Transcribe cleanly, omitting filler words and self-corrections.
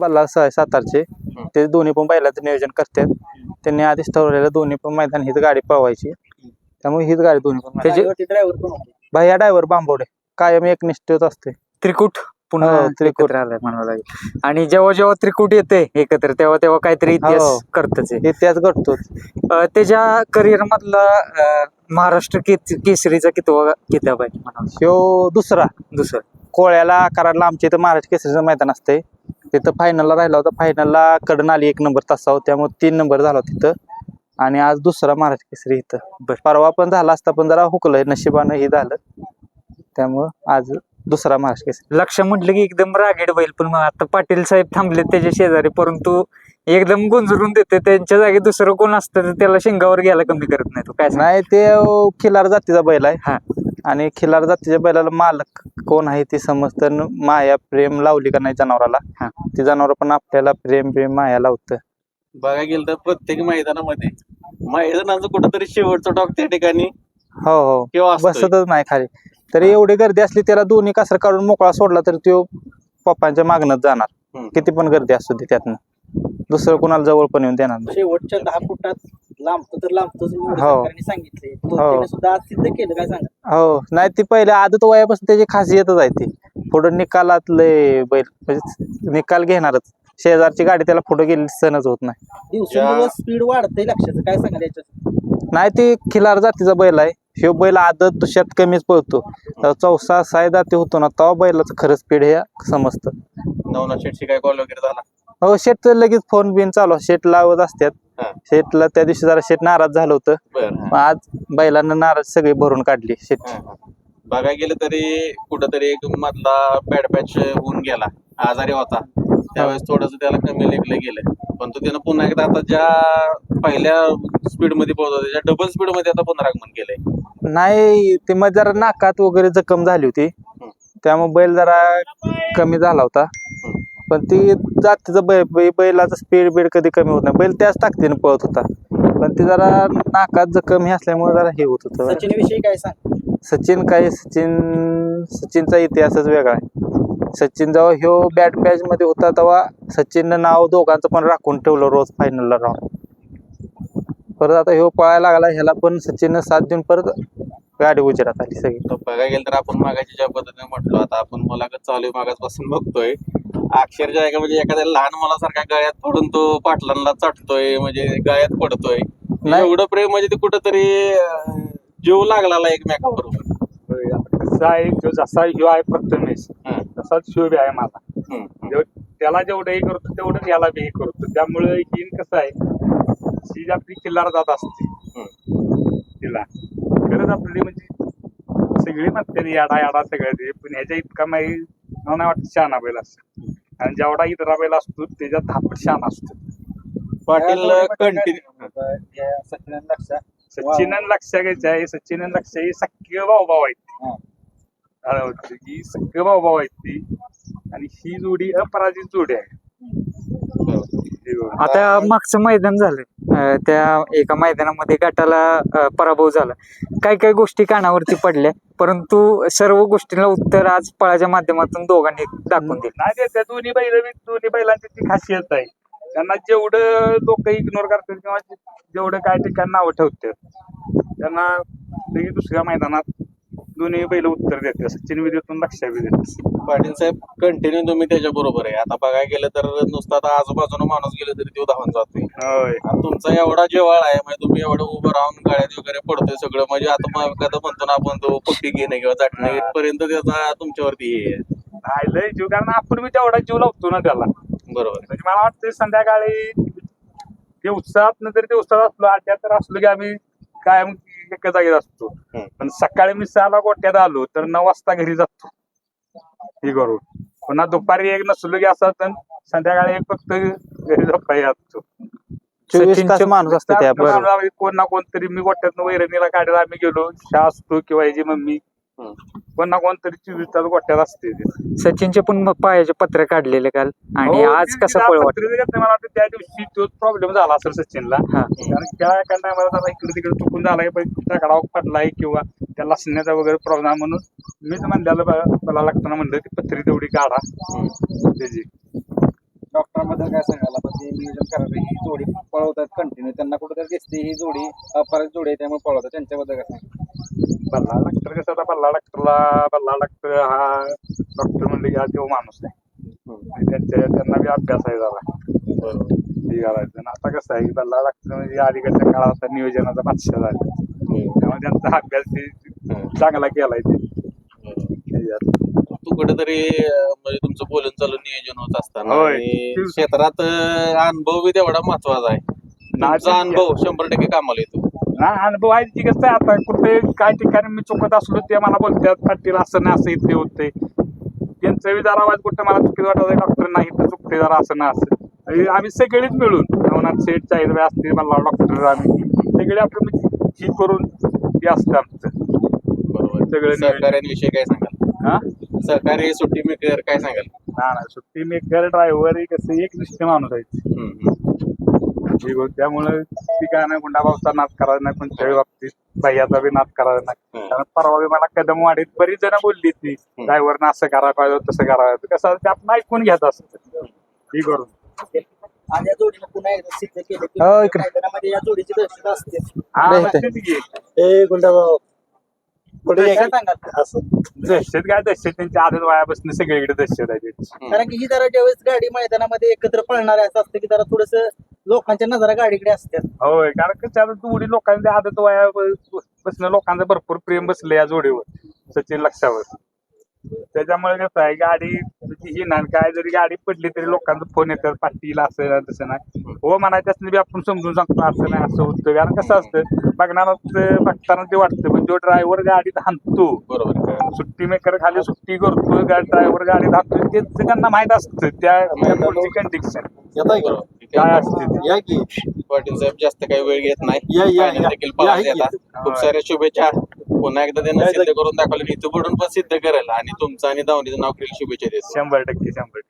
बल्ला सातारचे ते दोन्ही पण बैलाचं नियोजन करतात. त्यांनी आधीच ठरवलेलं दोन्ही पण मैदान हीच गाडी पळवायची, त्यामुळे हीच गाडी दोन्ही पण त्याचे ड्रायव्हर कोण होते? भैया ड्रायव्हर बांबवडे कायम एकनिष्ठच असते. त्रिकूट पुन्हा हो, त्रिकूट. एकत्र आलाय म्हणावं लागेल. आणि जेव्हा जेव्हा त्रिकूट येते एकत्र तेव्हा तेव्हा काहीतरी इतिहास हो. करतच आहे. इतिहास घडतोच. त्याच्या करिअर मधला महाराष्ट्र केसरीचा किताब आहे म्हणावं. ह्यो दुसरा दुसरं कोळ्याला कराडला आमच्या इथं महाराष्ट्र केसरीचं मैदान असते, तिथं फायनलला राहिला होता. फायनलला कडन आली 1 नंबर तासावर, त्यामुळे 3 नंबर झाला तिथं. आणि आज दुसरा महाराष्ट्र केसरी इथं. परवा पण झाला असता पण जरा हुकलंय नशिबानं हे झालं, त्यामुळं आज दुसरा महाराष्ट्र केसरी. लक्ष म्हटलं की एकदम रागेड बैल, पण मग आता पाटील साहेब थांबले त्याच्या शेजारी, परंतु एकदम गुंजरून देते. त्यांच्या जागी दुसरं कोण असतं तर त्याला शिंगावर घ्यायला कमी करत नाही. तो काय नाही, ते खिलार जातीचा बैल आहे. हा. आणि खिलार जातीच्या बैलाला मालक कोण आहे ते समजतं. माया प्रेम लावली का नाही जनावराला, हा. ती जनावर पण आपल्याला प्रेम माया लावतं. बघा गेलं तर प्रत्येक मैदानामध्ये मैदानाचं कुठंतरी शेवटचं टॉक त्या ठिकाणी हो हो किंवा असतोय. बसतच नाही खाली. तरी एवढी गर्दी असली त्याला दोन्ही कासर काढून मोकळा सोडला तर तो पप्पांच्या मागणच जाणार. किती पण गर्दी असू दे, त्यातनं दुसरं कोणाला जवळ पण येऊन देणार नाही. शेवटच्या 10 फुटात लांबतो तर लांबतोच हो. सांगितले हो. सुद्धा आज सिद्ध केलं. काय सांगा? हो, नाही ती पहिले आदत वयापासून त्याची खासियतच आहे ती. पुढं निकालातले बैल म्हणजे निकाल घेणारच. शेजारची गाडी त्याला पुढे गेली सहनच होत नाही. दिवसेंदिवस स्पीड वाढतंय लक्षाचं. काय सांगा याच्यात? नाही, ती खिलार जातीचा बैल आहे. ह्यो बैल आदत दुष्यात कमीच पळतो. चौसा साय जाती होतो ना, तेव्हा बैलाचं खरं स्पीड हे समजतं. नवनाथ शेटची काय कॉल वगैरे झाला? हो, शेट लगेच फोन बिन चालू, शेट लावत असतात. हा. शेटला त्या दिवशी जरा शेट नाराज झालं होतं, बरं. मग आज बैलांना नाराज सगळी भरून काढली शेट. बघायला गेलं तरी कुठंतरी एक मधला बॅड पॅच होऊन गेला, आजारी होता त्यावेळेस थोडस त्याला कमी लेखलं गेलं. पण तो त्यानं पुन्हा एकदा आता ज्या पहिल्या स्पीड मध्ये पोहोचतो त्याच्या डबल स्पीड मध्ये आता पुनरागमन केलंय. नाही, ते मग जरा नाकात वगैरे जखम झाली होती, त्यामुळे बैल जरा कमी झाला होता. पण ती जातीचं बैलाचं स्पीड बीड कधी कमी होत नाही. बैल त्याच ताकदीने पळत होता, पण ते जरा नाकात जखम हे असल्यामुळे जरा हे होत होतं. सचिन विषयी काय सांग? सचिनचा इतिहासच वेगळा आहे. सचिन जेव्हा ह्यो बॅट पॅच मध्ये होता तेव्हा सचिननं नाव दोघांचं पण राखून ठेवलं रोज फायनलला राहून. परत आता ह्यो पळायला लागला, ह्याला पण सचिननं साथ देऊन परत गाडी उजेरात आली सगळी. बघायला गेलं तर आपण मागाची ज्या पद्धतीने म्हटलो, आता आपण मुलाखत चालू आहे मागासपासून बघतोय अक्षरशः एका म्हणजे एखाद्या लहान मुलासारखा गळ्यात पडून तो पाटलांना चाटतोय, म्हणजे गळ्यात पडतोय. एवढं प्रेम म्हणजे ते कुठंतरी जीव लागला एकमेकाबरोबर. जसा ह्यो आहे प्रथमेश, तसाच शिव बी आहे माझा. त्याला जेवढं हे करतो तेवढं याला बी हे करतो. त्यामुळे ही कसं आहे, ही आपली खिल्लार जात असते. तिला खरंच आपली म्हणजे सगळी म्हणते याडा याडा सगळ्या ते, पण ह्याच्या इतका नाही वाटत शहाणा बैल असतो. आणि जेवढा इतरा बैल असतो त्याच्यात धापट शहाणा असतो. पाटील कंटिन्यू सचिन लक्ष घ्यायचं आहे. सचिन लक्ष हे सख्य भाऊ आहेत, ही सख्य भाऊ आहेत ती. आणि ही जोडी अपराजित जोडी आहे. आता मागचं मैदान झालं, त्या एका मैदानामध्ये गटाला पराभव झाला. काही काही गोष्टी कानावरती पडल्या, परंतु सर्व गोष्टींना उत्तर आज पळाच्या माध्यमातून दोघांनी दाखवून दिलं. नाही, त्या दोन्ही बैलांची ती खासियत आहे. त्यांना जेवढं लोक इग्नोर करतात किंवा जेवढं काय ठिकाण नावं ठेवतात, त्यांना दुसऱ्या मैदानात दोन्ही बैल उत्तर देते. सचिन बी देतो, लक्ष बी देतो. पाटील साहेब कंटिन्यू तुम्ही त्याच्या बरोबर आहे. आता बघायला गेलं तर नुसतं आता आजूबाजूला माणूस गेलं तरी तो धावून जातोय. आणि तुमचा एवढा जेवाळ आहे, म्हणजे तुम्ही एवढं उभं राहून गाड्यात वगैरे पडतोय सगळं, म्हणजे आता मग म्हणतो ना आपण तो पट्टी घेणे किंवा चाटणे इथपर्यंत त्याचा तुमच्यावरती हे आहे. नाही लय जीव, कारण आपण बी तेवढा जीव लावतो ना त्याला. बरोबर. म्हणजे मला वाटतं संध्याकाळी ते उत्साहात जरी ते उत्साहात असलो, आठ्यात असलो की आम्ही कायम एका जागेत असतो. पण सकाळी मी 6ला गोट्यात आलो तर 9 वाजता घरी जातो हे करून. पुन्हा दुपारी 1 नसलो की असं, तर संध्याकाळी 1 फक्त घरी झोपायला असतो. 24 तास माणूस असतो त्या. कोण ना कोणतरी, मी गोट्यातनं वैरणीला काढायला आम्ही गेलो, शाळा असतो किंवा याची मम्मी, कोण ना कोणतरी 24 तास गोट्यात असते. सचिनचे पण पायाचे पत्र काढलेले काल, आणि आज कसं पळ वाटत. मला वाटतं त्या दिवशी तोच प्रॉब्लेम झाला असेल सचिनला. कारण त्या टायमाला इकडे तिकडे चुकून झालाय, टाकडाव पडलाय किंवा त्या लसण्याचा वगैरे प्रॉब्लेम, म्हणून मीच म्हणलेलं मला लागताना म्हणलं ती पत्री तेवढी काढा त्याची. डॉक्टरांबद्दल काय सांगाल आता ते नियोजन करायचं ही जोडी पळवतात कंटिन्यू त्यांना कुठेतरी दिसते ही जोडी अपराध जोडी आहे त्यामुळे पळवतात त्यांच्याबद्दल काय सांगाल बल्ला डॉक्टर कसं आता बल्ला डॉक्टर हा डॉक्टर म्हणले की हा तो माणूस आहे आणि त्यांना बी अभ्यास आहे जरा हे करायचं आणि आता कसं आहे की बल्ला डॉक्टर म्हणजे अलीकडच्या काळात आता नियोजनाचा बादशाह झाला त्यामुळे त्यांचा अभ्यास ते चांगला केलाय ते तू कुठेतरी म्हणजे तुमचं बोलून चालून नियोजन होत असताना होय. आणि क्षेत्रात अनुभव बी तेवढा महत्वाचा आहे. तुमचा अनुभव 100% कामाला येतो. ना अनुभव आहे की कसं आहे आता कुठे काय ठिकाणी मी चुकत असलो ते मला बोलतात पाटील असं नाही असं इथे होते त्यांचं बी जरा आवाज कुठं मला चुकीत वाटत डॉक्टर नाही तर चुकते जरा असं ना असं आणि आम्ही सगळेच मिळून नवनाथ सेठ चाळीस असते मला डॉक्टर आम्ही सगळे आपलं म्हणजे ही करून ते असतं आमचं बरोबर. सगळं सहकार्यांविषयी काय सांगाल? हा सहकारी सुट्टी मेकर काय सांगाल? ना सुट्टी मेकर ड्रायव्हर कसं एक निष्ठ माणूस आहे त्यामुळे ती काय नाही गुंडाभावचा नाद करायचा नाही कोणत्याही बाबतीत भैयाचा बी नाद करायचा नाही कारण परवा बी मला कदम वाढीत बरीच जण बोलली ती ड्रायव्हरनं असं करायला पाहिजे तसं करायचं कसं ते आपण ऐकून घ्यायचं असतं ही करून आणि या जोडीनं पुन्हा एकदा सिद्ध केलं की हो, इकडे. मैदानामध्ये या जोडीची दहशत असते हा इकडे. नसतेच की. ए गुंडाभाऊ पुढे काय सांगाल असं दहशत काय दहशत त्यांच्या आदत वयापासून सगळीकडे दहशत आहे त्यांची. कारण की ही जरा ज्यावेळेस गाडी मैदानामध्ये एकत्र पळणार आहे असं असतं की जरा थोडस लोकांच्या नजरा गाडीकडे असतात होय कारण कसं आता जोडी लोकांच्या आदत वयापासून लोकांचं भरपूर प्रेम बसलं या जोडीवर सचिन लक्षावर त्याच्यामुळे कसं आहे गाडी ही नाही काय जरी गाडी पडली तरी लोकांचा फोन येतात पाटील असं नाही तसं नाही हो म्हणायचं बी आपण समजून सांगतो असं नाही असं होतं कारण कसं असतं बघताना ते वाटतं पण जो ड्रायव्हर गाडीत हाणतो बरोबर. सुट्टी मेकर खाली सुट्टी करतो ड्रायव्हर गाडीत हाणतो ते त्यांना माहित असतं त्या कंडिशन बरोबर. काय असते ते. या की पाटील साहेब जास्त काही वेळ घेत नाही या. Final देखील पाहायला येतात. खूप साऱ्या शुभेच्छा. पुन्हा एकदा त्यांना सिद्ध करून दाखवलं इथं पडून पण सिद्ध करेल आणि तुमचं आणि दावणीचं नाव केलं शुभेच्छा देतो. 100%